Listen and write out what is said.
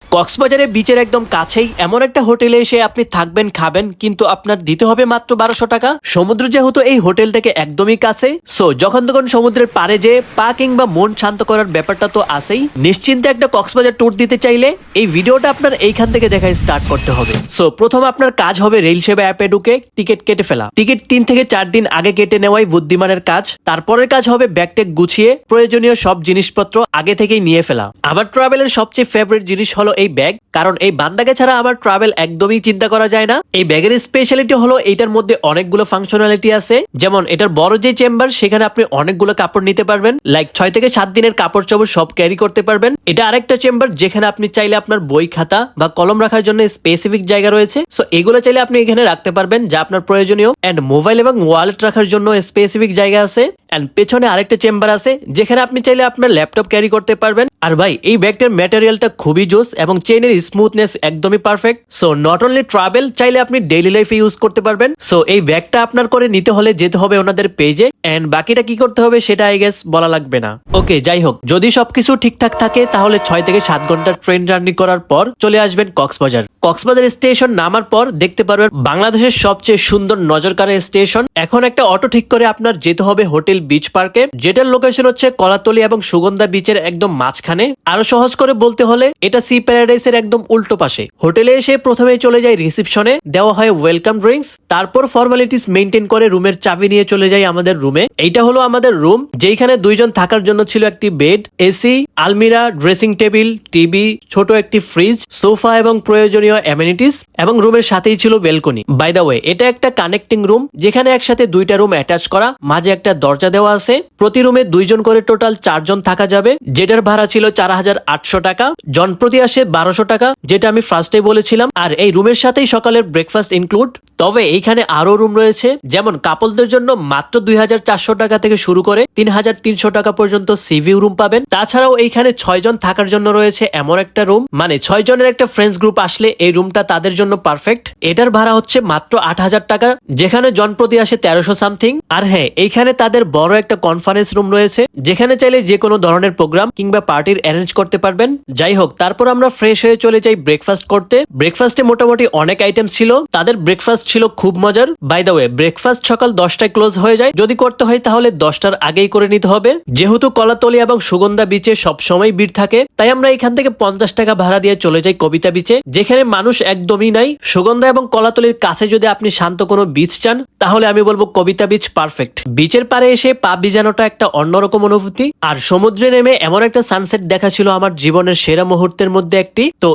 কক্সবাজারে বিচের একদম কাছেই এমন একটা হোটেলে এসে আপনি থাকবেন খাবেন, কিন্তু আপনার দিতে হবে মাত্র 1200 টাকা। সমুদ্র যেহেতু এই হোটেল থেকে একদমই কাছে, সো যখন তখন সমুদ্রের পাড়ে যে পা কিংবা মন শান্ত করার ব্যাপারটা তো আছেই। নিশ্চিন্তে একটা কক্সবাজার ট্যুর দিতে চাইলে এই ভিডিওটা আপনার এইখান থেকে দেখা স্টার্ট করতে হবে। সো প্রথম আপনার কাজ হবে রেল সেবা অ্যাপে ঢুকে টিকিট কেটে ফেলা। টিকিট 3 থেকে 4 দিন আগে কেটে নেওয়াই বুদ্ধিমানের কাজ। তারপরের কাজ হবে ব্যাগটেক গুছিয়ে প্রয়োজনীয় সব জিনিসপত্র আগে থেকেই নিয়ে ফেলা। আমার ট্রাভেলের সবচেয়ে ফেভারিট জিনিস হলো এই ব্যাগ, কারণ এই বান্দাকে ছাড়া আমার ট্রাভেল একদমই চিন্তা করা যায় না। এই ব্যাগের স্পেশালিটি হলো এইটার মধ্যে অনেকগুলো ফাংশনালিটি আছে, যেমন এটার বড় যে চেম্বার সেখানে আপনি অনেকগুলো কাপড় নিতে পারবেন, লাইক 6 থেকে 7 দিনের কাপড় চোপড় সব ক্যারি করতে পারবেন। এটা আরেকটা চেম্বার যেখানে আপনি চাইলে আপনার বই খাতা বা কলম রাখার জন্য স্পেসিফিক জায়গা রয়েছে, সো এগুলো চাইলে আপনি এখানে রাখতে পারবেন যা আপনার প্রয়োজনীয়। এন্ড মোবাইল এবং ওয়ালেট রাখার জন্য স্পেসিফিক জায়গা আছে। এন্ড পেছনে আরেকটা চেম্বার আছে যেখানে আপনি চাইলে আপনার ল্যাপটপ ক্যারি করতে পারবেন। আর ভাই এই ব্যাগটার ম্যাটেরিয়ালটা খুবই জোস এবং চেইনের স্মুথনেস একদমই perfect. So not only travel, চাইলে আপনি ডেইলি লাইফে ইউজ করতে পারবেন। সো এই ব্যাগটা আপনার করে নিতে হলে যেতে হবে ওনাদের পেজে, এন্ড বাকিটা কি করতে হবে সেটা আই গেস বলা লাগবে না। ওকে, যাই হোক, যদি সবকিছু ঠিকঠাক থাকে তাহলে 6 থেকে 7 ঘন্টার ট্রেন জার্নি করার পর চলে আসবেন কক্সবাজার। কক্সবাজার স্টেশন নামার পর দেখতে পারবেন বাংলাদেশের সবচেয়ে সুন্দর নজরকাড়া স্টেশন। এখন একটা অটো ঠিক করে আপনার যেতে হবে হোটেল বিচ পার্কে, যেটার লোকেশন হচ্ছে কলাতলি এবং সুগন্ধা বিচের একদম মাঝখানে। আরো সহজ করে বলতে হলে এটা সি প্যারাডাইসের একদম উল্টো পাশে। হোটেলে এসে প্রথমেই চলে যায় রিসেপশনে, দেওয়া হয় ওয়েলকাম ড্রিঙ্কস, তারপর ফর্মালিটিস মেইনটেইন করে রুমের চাবি নিয়ে চলে যায় আমাদের রুমে। এইটা হলো আমাদের রুম, যেখানে 2 জন থাকার জন্য ছিল একটি বেড, এসি, আলমিরা, ড্রেসিং টেবিল, টিভি, ছোট একটি ফ্রিজ, সোফা এবং প্রয়োজনীয় অ্যামেনিটিস, এবং রুমের সাথেই ছিল বেলকনি। বাই দা ওয়ে, এটা একটা কানেক্টিং রুম যেখানে একসাথে 2টা রুম অ্যাটাচ করা, মাঝে একটা দরজা দেওয়া আছে। প্রতি রুমে 2 জন করে টোটাল 4 জন থাকা যাবে, যেটার ভাড়া ছিল 4800 টাকা। জন প্রতি আসে 1200 টাকা, যেটা আমি ফার্স্টে বলেছিলাম। আর এই রুমের সাথেই সকালের ব্রেকফাস্ট ইনক্লুড। তবে এইখানে আরো রুম রয়েছে, যেমন কাপলদের জন্য মাত্র 2400 টাকা থেকে শুরু করে 3300 টাকা পর্যন্ত সিভিউ রুম পাবেন। তাছাড়াও এইখানে 6 জন থাকার জন্য রয়েছে এমন একটা রুম, মানে 6 জনের একটা ফ্রেন্ডস গ্রুপ আসলে এই রুমটা তাদের জন্য পারফেক্ট। এটার ভাড়া হচ্ছে মাত্র 8000 টাকা, যেখানে জন প্রতি আসে 1300 সামথিং। আর হ্যাঁ, এইখানে তাদের বড় একটা কনফারেন্স রুম রয়েছে, যেখানে চাইলে যে কোনো ধরনের প্রোগ্রাম কিংবা পার্টির অ্যারেঞ্জ করতে পারবেন। যাই হোক, তারপর আমরা ফ্রেশ হয়ে চলে যাই ব্রেকফাস্ট করতে। ব্রেকফাস্টে মোটামুটি অনেক আইটেম ছিল, তাদের ব্রেকফাস্ট ছিল খুব মজার। বাই দ্য ওয়ে, ব্রেকফাস্ট সকাল 10টায় ক্লোজ হয়ে যায়, যদি করতে হয় তাহলে 10টার আগেই করে নিতে হবে। যেহেতু কলাতলি এবং সুগন্ধা বিচে সবসময় ভিড় থাকে, তাই আমরা এখান থেকে 50 টাকা ভাড়া দিয়ে চলে যাই কবিতা বিচে, যেখানে মানুষ একদমই নাই। সুগন্ধা এবং কলাতলির কাছে যদি আপনি শান্ত কোনো বিচ চান তাহলে আমি বলবো কবিতা বিচ পারফেক্ট। বিচের পারে এসে পা ভিজানোটা একটা অন্যরকম অনুভূতি, আর সমুদ্রে নেমে এমন একটা সানসেট দেখা ছিল আমার জীবনের সেরা মুহূর্তের মধ্যে একটি। তো